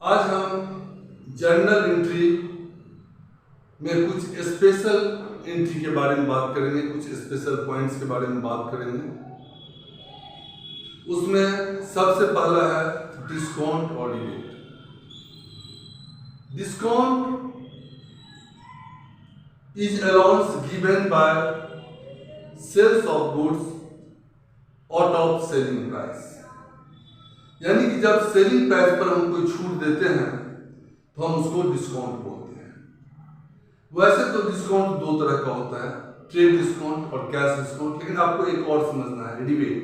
आज हम journal entry में कुछ स्पेशल एंट्री के बारे में बात करेंगे, कुछ स्पेशल पॉइंट्स के बारे में बात करेंगे। उसमें सबसे पहला है डिस्काउंट और rebate. Discount is allowance given by sales of goods out of selling price, यानी कि जब सेलिंग प्राइस पर हम कोई छूट देते हैं तो हम उसको डिस्काउंट बोलते हैं। वैसे तो डिस्काउंट दो तरह का होता है, ट्रेड डिस्काउंट और कैश डिस्काउंट, लेकिन आपको एक और समझना है, रिबेट।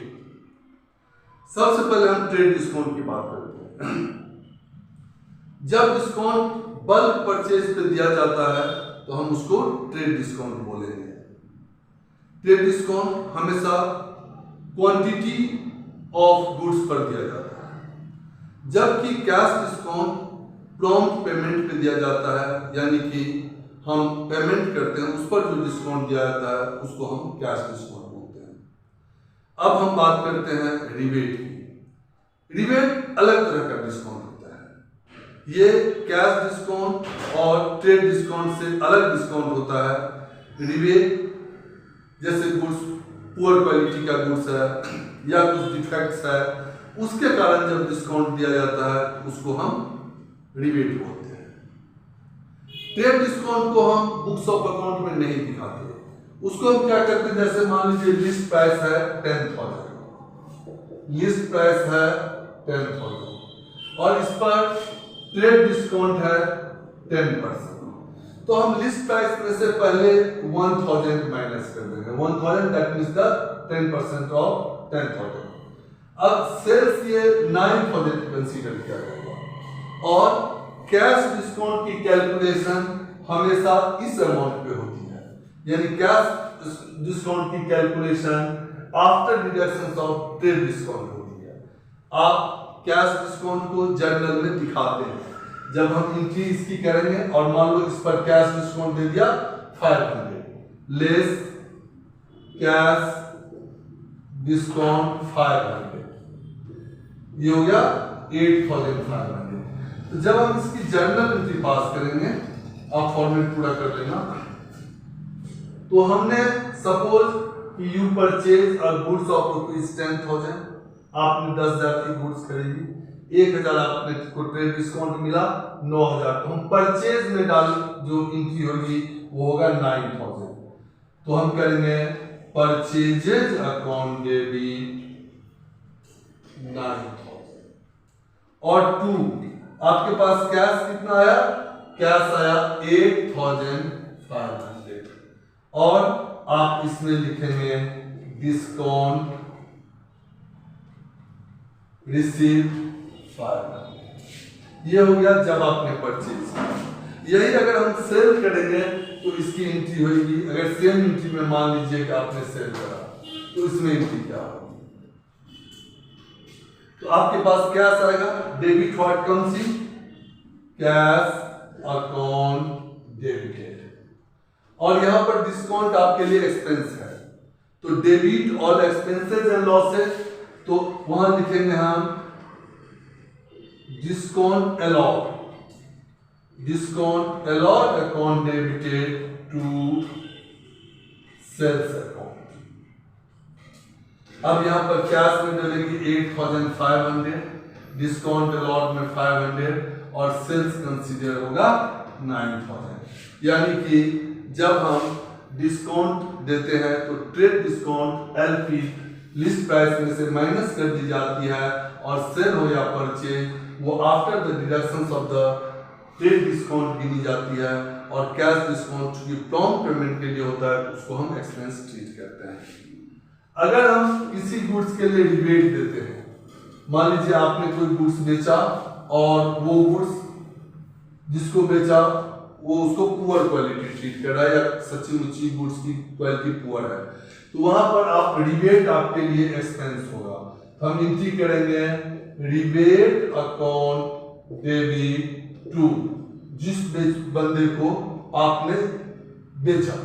सबसे पहले हम ट्रेड डिस्काउंट की बात करते हैं। जब डिस्काउंट बल्क परचेज पे दिया जाता है तो हम उसको ट्रेड डिस्काउंट बोलेंगे। ट्रेड डिस्काउंट हमेशा क्वांटिटी ऑफ गुड्स पर दिया जाता है, जबकि कैश डिस्काउंट प्रॉम्प्ट पेमेंट पे दिया जाता है, यानी कि हम पेमेंट करते हैं उस पर जो डिस्काउंट दिया जाता है उसको हम कैश डिस्काउंट बोलते हैं। अब हम बात करते हैं रिबेट की। रिबेट अलग तरह का डिस्काउंट होता है। ये कैश डिस्काउंट और ट्रेड डिस्काउंट से अलग डिस्काउंट होता है। रिबेट जैसे गुड्स पुअर क्वालिटी का गुड्स है या कुछ डिफेक्ट्स है, उसके कारण जब डिस्काउंट दिया जाता है उसको हम रिबेट बोलते हैं। ट्रेड डिस्काउंट को हम बुक्स ऑफ अकाउंट में नहीं दिखाते, उसको हम क्या करते हैं, जैसे मान लीजिए लिस्ट प्राइस है 10,000, लिस्ट प्राइस है 10,000 और इस पर ट्रेड डिस्काउंट है 10%, तो हम लिस्ट प्राइस में से पहले 1,000 माइनस कर देंगे। 1,000 दैट मींस द 10% ऑफ 10,000। अब सेल्स ये 9,000 कंसीडर किया जाएगा और कैश डिस्काउंट की कैलकुलेशन हमेशा इस अमाउंट पे होती है, यानी कैश डिस्काउंट की calculation after deduction of trade discount होती है। आप कैश डिस्काउंट को जर्नल में दिखाते हैं, जब हम एंट्री इसकी करेंगे और मान लो इस पर कैश डिस्काउंट दे दिया 500 लेस कैश डिस्काउंट 500, ये हो गया 8,500। तो जब हम इसकी जर्नल एंट्री पास करेंगे, आप फॉर्मेट पूरा कर लेना, तो हमने सपोज कि you purchase a goods of rupees 10,000, आपने 10,000 की गुड्स खरीदी, 1,000 आपने को ट्रेड डिस्काउंट मिला 9,000, तो हम परचेज में डाल जो एंट्री होगी वो होगा 9,000। तो हम करेंगे परचेजेज अकाउंट डेबिट 9,000 और 2 आपके पास कैश कितना आया, कैश आया 8,500 और आप इसमें लिखेंगे डिस्काउंट रिसीव 500। ये हो गया जब आपने परचेज। यही अगर हम सेल करेंगे तो इसकी एंट्री होगी। अगर सेम एंट्री में मान लीजिए कि आपने सेल करा तो इसमें एंट्री क्या होगी, तो आपके पास कैश आएगा, debit what comes in cash account debited, और यहां पर डिस्काउंट आपके लिए एक्सपेंस है, तो debit all expenses and losses, तो वहां लिखेंगे हम discount allowed account debited to sales account. अब यहाँ पर कैश में डलेगी 8,500, डिस्काउंट अलॉट में 500 और सेल्स कंसीडर होगा 9,000। यानी कि जब हम डिस्काउंट देते हैं तो trade discount LP list price में से माइनस कर दी जाती है और सेल हो या परचेज वो after the deduction of the trade discount गिनी जाती है, और कैश डिस्काउंट चूंकि प्रॉम्प्ट पेमेंट के लिए होता है उसको हम एक्सपेंस ट्रीट करते हैं। अगर हम किसी गुड्स के लिए रिबेट देते हैं, मान लीजिए आपने कोई गुड्स बेचा और वो गुड्स जिसको बेचा वो उसको पुअर क्वालिटी ट्रीट कर रहा है या सच्ची मुच्ची गुड्स की क्वालिटी पुअर है, तो वहां पर आप रिबेट आपके लिए एक्सपेंस होगा। हम एंट्री करेंगे रिबेट अकाउंट डेबिट टू जिस बंदे को आपने बेचा,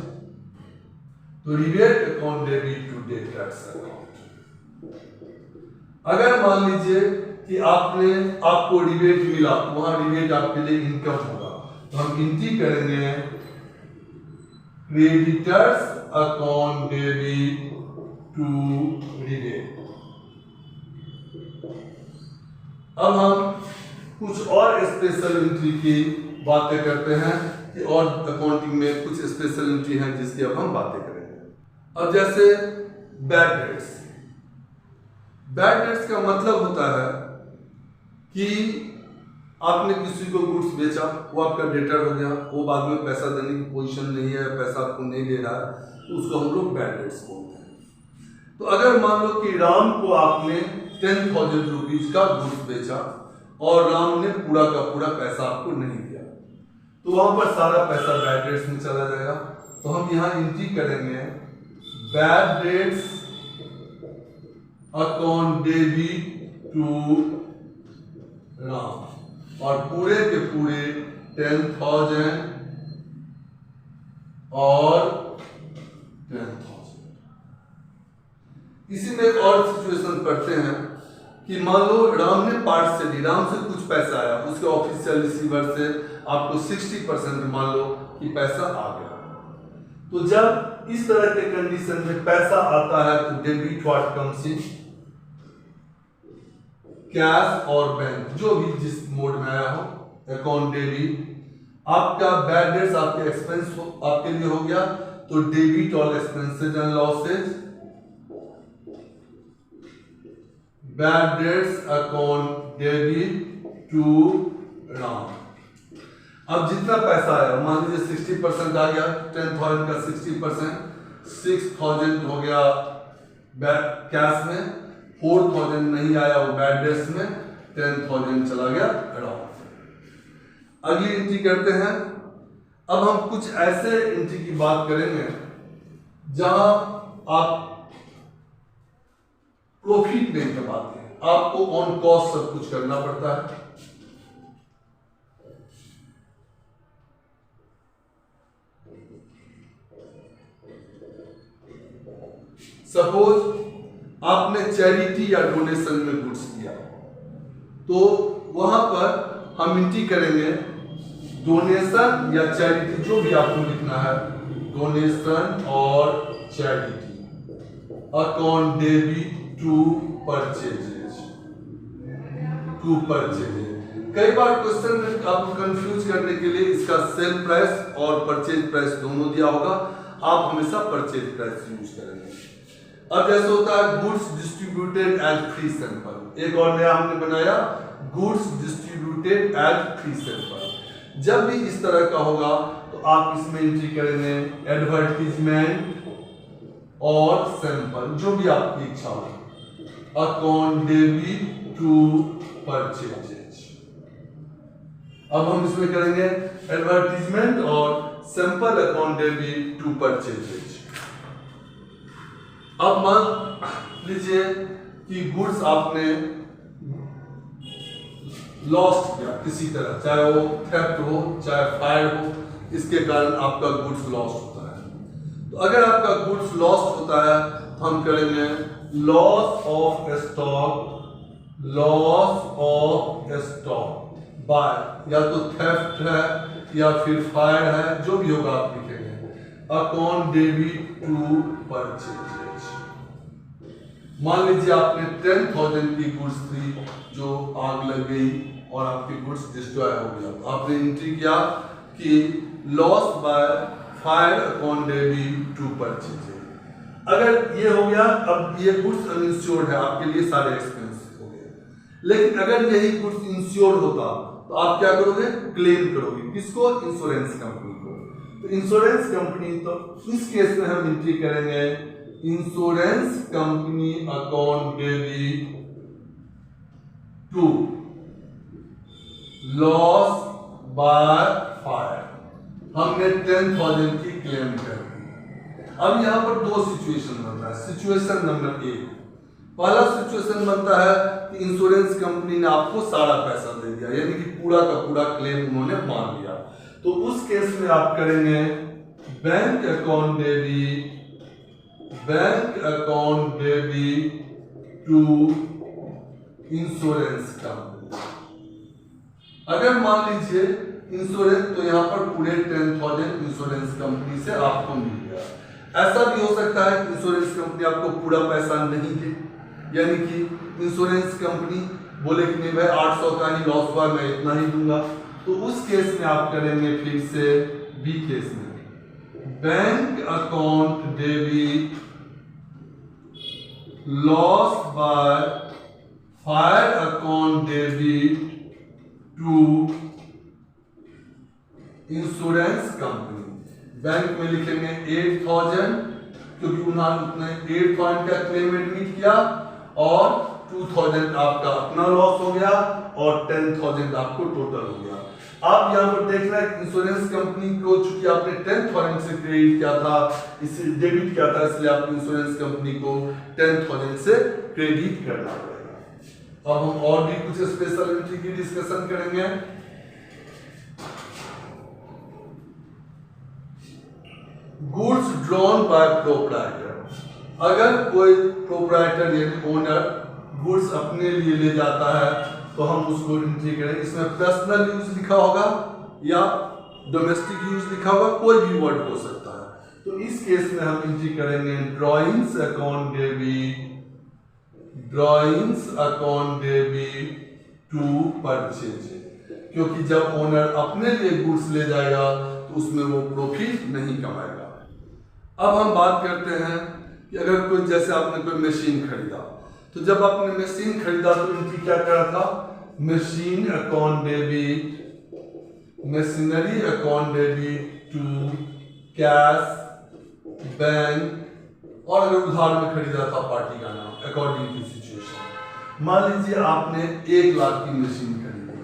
तो rebate account debit to debtors account. अगर मान लीजिए कि आपको रिबेट मिला, वहां रिबेट आपके लिए इनकम होगा, तो हम एंट्री करेंगे creditors account debit to rebate. अब हम कुछ और स्पेशल एंट्री की बातें करते हैं कि और अकाउंटिंग में कुछ स्पेशल एंट्री हैं जिसकी अब हम बातें करेंगे। अब जैसे बैड डेट्स। बैड डेट्स का मतलब होता है कि आपने किसी को गुड्स बेचा, वो आपका डेटर हो गया, वो बाद में पैसा देने की पोजीशन नहीं है, पैसा आपको नहीं दे रहा है, तो उसको हम लोग बैड डेट्स बोलते हैं। तो अगर मान लो कि राम को आपने 10,000 रुपीज का गुड्स बेचा और राम ने पूरा का पूरा पैसा आपको नहीं दिया, तो वहां पर सारा पैसा बैड डेट्स में चला जाएगा। तो हम यहाँ एंट्री करेंगे bad debts account debit to Ram, और पूरे के पूरे 10,000 और 10,000। इसी में एक और सिचुएशन पढ़ते हैं कि मान लो राम ने पार्ट से ली, राम से कुछ पैसा आया, उसके ऑफिशियल रिसीवर से आपको 60% मान लो कि पैसा आ गया। तो जब इस तरह के कंडीशन में पैसा आता है तो debit what comes in, cash और बैंक, जो भी जिस मोड में आया हो, अकाउंट डेबिट। आपका बैड डेट्स आपके एक्सपेंस आपके लिए हो गया, तो debit all expenses and losses, bad debts account debit to Ram. अब जितना पैसा आया, मान लीजिए 60% आ गया, 10,000 का 60%, 6,000 हो गया कैश में, 4,000 नहीं आया वो बैड डेट्स में, 10,000 चला गया राम। अगली एंट्री करते हैं। अब हम कुछ ऐसे एंट्री की बात करेंगे जहां आप प्रॉफिट नहीं कमाते हैं, आपको ऑन कॉस्ट सब कुछ करना पड़ता है। सपोज आपने चैरिटी या डोनेशन में गुड्स दिया, तो वहां पर हम एंट्री करेंगे डोनेशन या चैरिटी, जो भी आपको लिखना है, डोनेशन और charity account debit to purchases, to purchases. कई बार क्वेश्चन में आपको कंफ्यूज करने के लिए इसका सेल प्राइस और परचेज प्राइस दोनों दिया होगा, आप हमेशा परचेज प्राइस यूज करेंगे। अब जैसे होता है goods distributed as free sample, एक और नया हमने बनाया goods distributed as free sample. जब भी इस तरह का होगा तो आप इसमें एंट्री करेंगे एडवर्टीजमेंट और सैंपल, जो भी आपकी इच्छा हो, अकाउंट डेबिट टू परचेजेज। अब हम इसमें करेंगे एडवर्टीजमेंट और sample account debit to purchases. अब मान लीजिए कि गुड्स आपने लॉस्ट किया किसी तरह, चाहे वो थेफ्ट हो चाहे फायर हो, इसके कारण आपका गुड्स लॉस्ट होता है। तो अगर आपका गुड्स लॉस्ट होता है तो हम करेंगे loss of stock, loss of stock by, या तो थेफ्ट है या फिर फायर है, जो भी होगा आप लिखेंगे अकाउंट डेबिट टू परचेज। मान लीजिए आपने 10,000 की गुड्स थी जो आग लग गई और आपकी गुड्स डिस्ट्रॉय हो गया, तो आपने एंट्री किया कि loss by fire account debit to purchase. अगर ये हो गया, अब ये गुड्स अनइंश्योर्ड है, आपके लिए सारे एक्सपेंस हो गए। लेकिन अगर यही गुड्स इंश्योर्ड होता तो आप क्या करोगे, क्लेम करोगे, किसको, इंश्योरेंस कंपनी को। तो इंश्योरेंस कंपनी, तो इस केस में हम एंट्री करेंगे insurance company account debit to loss by fire. हमने 10,000 की क्लेम कर दी। अब यहां पर दो सिचुएशन बनता है। सिचुएशन नंबर 1, पहला सिचुएशन बनता है कि इंश्योरेंस कंपनी ने आपको सारा पैसा दे दिया, यानी कि पूरा का पूरा क्लेम उन्होंने मान लिया। तो उस केस में आप करेंगे bank account debit, bank account debit to insurance company. अगर मान लीजिए इंश्योरेंस, तो यहाँ पर पूरे 10,000 इंश्योरेंस कंपनी से आपको मिल गया। ऐसा भी हो सकता है कि इंश्योरेंस कंपनी आपको पूरा पैसा नहीं दे, यानी कि इंश्योरेंस कंपनी बोले कि नहीं भाई 800 का ही लॉस हुआ, मैं इतना ही दूंगा। तो उस केस में आप करेंगे फिर से बी केस में, bank account debit loss by fire account debit to insurance company. Bank में लिखेंगे 8,000, क्योंकि उन्होंने 8,000 का क्लेम एडमिट किया और 2,000 आपका अपना लॉस हो गया और 10,000 आपको टोटल हो गया। आप यहाँ पर देख रहे हैं इंश्योरेंस कंपनी को, चूंकि आपने 10,000 से क्रेडिट किया था, इसे डेबिट किया था, इसलिए आपको इंश्योरेंस कंपनी को 10,000 से क्रेडिट करना पड़ेगा। अब हम और भी कुछ स्पेशल एंट्री की डिस्कशन करेंगे। Goods drawn by proprietor. अगर कोई प्रोप्राइटर यानी ओनर गुड्स अपने लिए ले जाता है तो हम उसको एंट्री करेंगे। इसमें पर्सनल यूज लिखा होगा या डोमेस्टिक यूज लिखा होगा, कोई भी वर्ड हो सकता है। तो इस केस में हम एंट्री करेंगे drawings account debit, drawings account debit to purchase, क्योंकि जब ओनर अपने लिए गुड्स ले जाएगा तो उसमें वो प्रॉफिट नहीं कमाएगा। अब हम बात करते हैं कि अगर कोई, जैसे आपने कोई मशीन खरीदा, तो जब आपने मशीन खरीदा तो एंट्री क्या करा था, machine account debit, machinery account debit to cash bank, और अगर उधार में खरीदा था पार्टी का नाम अकॉर्डिंग टू सिचुएशन। मान लीजिए आपने 1 लाख की मशीन खरीदी,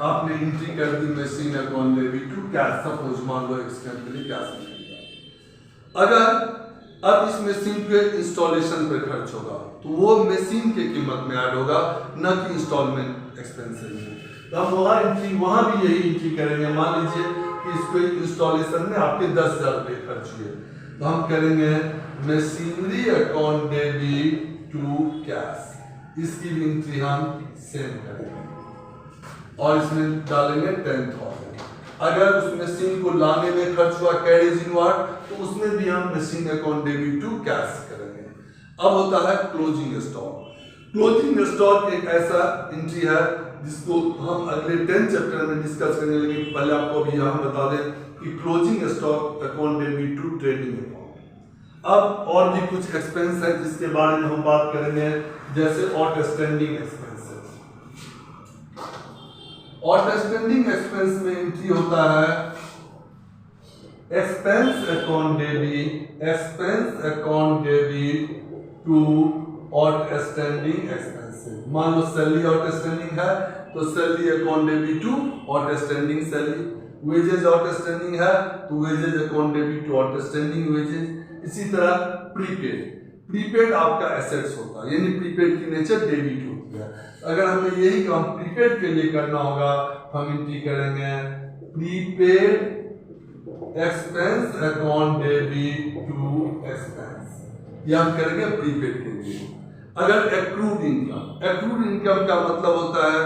आपने एंट्री कर दी machine account debit to cash, suppose मान लो एक्सटेंड के लिए कैश में खरीदा। अगर अब इस मशीन पे इंस्टॉलेशन पे खर्च होगा तो वो मशीन के कीमत में ऐड होगा, न कि इंस्टॉलमेंट एक्सपेंसेस में। तो हम वहां भी यही एंट्री करेंगे। मान लीजिए कि इसको इंस्टॉलेशन में आपके 10,000 रुपये खर्च हुए, तो हम करेंगे machinery account debit to cash, इसकी भी एंट्री हम सेम करेंगे और इसमें डालेंगे 10,000। अगर उस मशीन को लाने में खर्च हुआ कैरेज इनवार्ड, तो उसमें भी हम machine account debit to cash करेंगे। अब होता है क्लोजिंग स्टॉक। क्लोजिंग स्टॉक एक ऐसा एंट्री है जिसको हम अगले 10 चैप्टर में डिस्कस करेंगे, लेकिन पहले आपको अभी यहाँ बता दें कि closing stock account debit to trading account. अब और भी कुछ एक्सपेंस है जिसके बारे में हम बात करेंगे, जैसे आउटस्टैंडिंग एक्सपेंसेस। आउटस्टैंडिंग एक्सपेंस में एंट्री होता है expense account debit, expense account debit to outstanding expenses. मान लो सैलरी आउटस्टैंडिंग है तो salary account debit to outstanding salary, wages outstanding है तो wages account debit to outstanding wages. इसी तरह प्रीपेड, प्रीपेड आपका एसेट्स होता है, यानी प्रीपेड की नेचर डेबिट होती है। अगर हमें यही काम प्रीपेड के लिए करना होगा, हम एंट्री करेंगे prepaid expense account debit to expense, ये हम करेंगे प्रीपेड के लिए। अगर एक्रूड इनकम, एक्रूड इनकम का मतलब होता है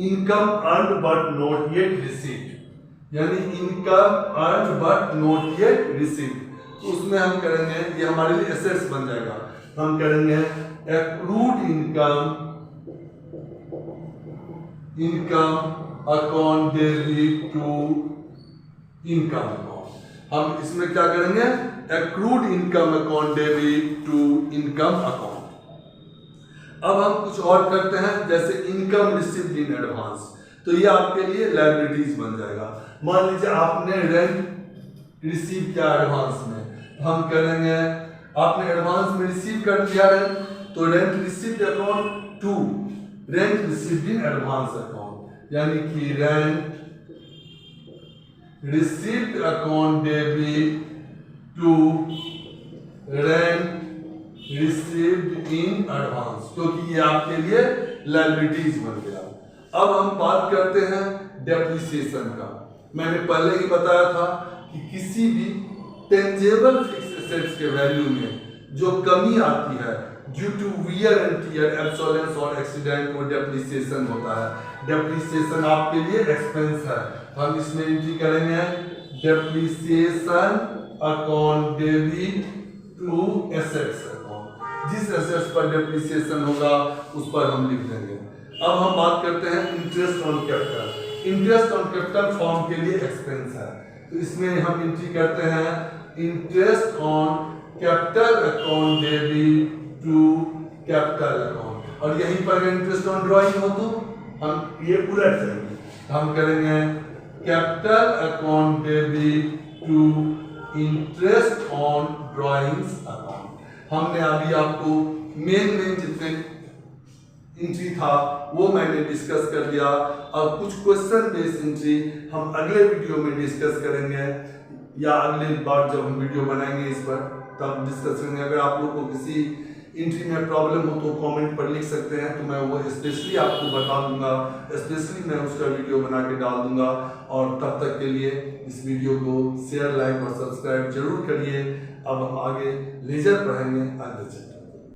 income earned but not yet received, यानी income earned but not yet received, तो उसमें हम करेंगे, ये हमारे लिए एसेट्स बन जाएगा, हम करेंगे accrued income, income account debit to income account. हम इसमें क्या करेंगे, accrued income account debit to income account. अब हम कुछ और करते हैं, जैसे इनकम रिसीव्ड इन एडवांस, तो ये आपके लिए लायबिलिटीज बन जाएगा। मान लीजिए आपने रेंट रिसीव किया एडवांस में, हम करेंगे आपने एडवांस में रिसीव कर लिया रेंट, तो rent received account to rent received in advance account, यानी कि rent received account debit to rent received in advance, क्योंकि ये आपके लिए लायबिलिटीज बन गया। अब हम बात करते हैं डेप्रिसिएशन का। मैंने पहले ही बताया था कि किसी भी टेंजेबल फिक्स एसेट्स के वैल्यू में जो कमी आती है due to wear and tear, obsolescence और एक्सीडेंट को डेप्रिसिएशन होता है। डेप्रिसिएशन आपके लिए एक्सपेंस है, हम इसमें एंट्री करेंगे depreciation account debit to assets account. जिस एसेट्स पर डेप्रिसिएशन होगा उस पर हम लिख देंगे। अब हम बात करते हैं interest on capital. Interest on capital form के लिए एक्सपेंस है, तो इसमें हम एंट्री करते हैं interest on capital account debit to capital account. और यहीं पर इंटरेस्ट ऑन ड्राइंग हो तो हम ये उलट देंगे, हम करेंगे capital account debit to interest on drawings account. हमने अभी आपको मेन जितने एंट्री था वो मैंने डिस्कस कर दिया। अब कुछ क्वेश्चन बेस्ड एंट्री हम अगले वीडियो में डिस्कस करेंगे, या अगले बार जब हम वीडियो बनाएंगे इस पर तब डिस्कस करेंगे। अगर आप लोग को किसी एंट्री में प्रॉब्लम हो तो कमेंट पर लिख सकते हैं, तो मैं वो स्पेशली आपको बता दूंगा, स्पेशली मैं उसका वीडियो बना के डाल दूंगा। और तब तक के लिए इस वीडियो को शेयर, लाइक और सब्सक्राइब जरूर करिए। अब हम आगे लेजर पढ़ेंगे अगले चैप्टर।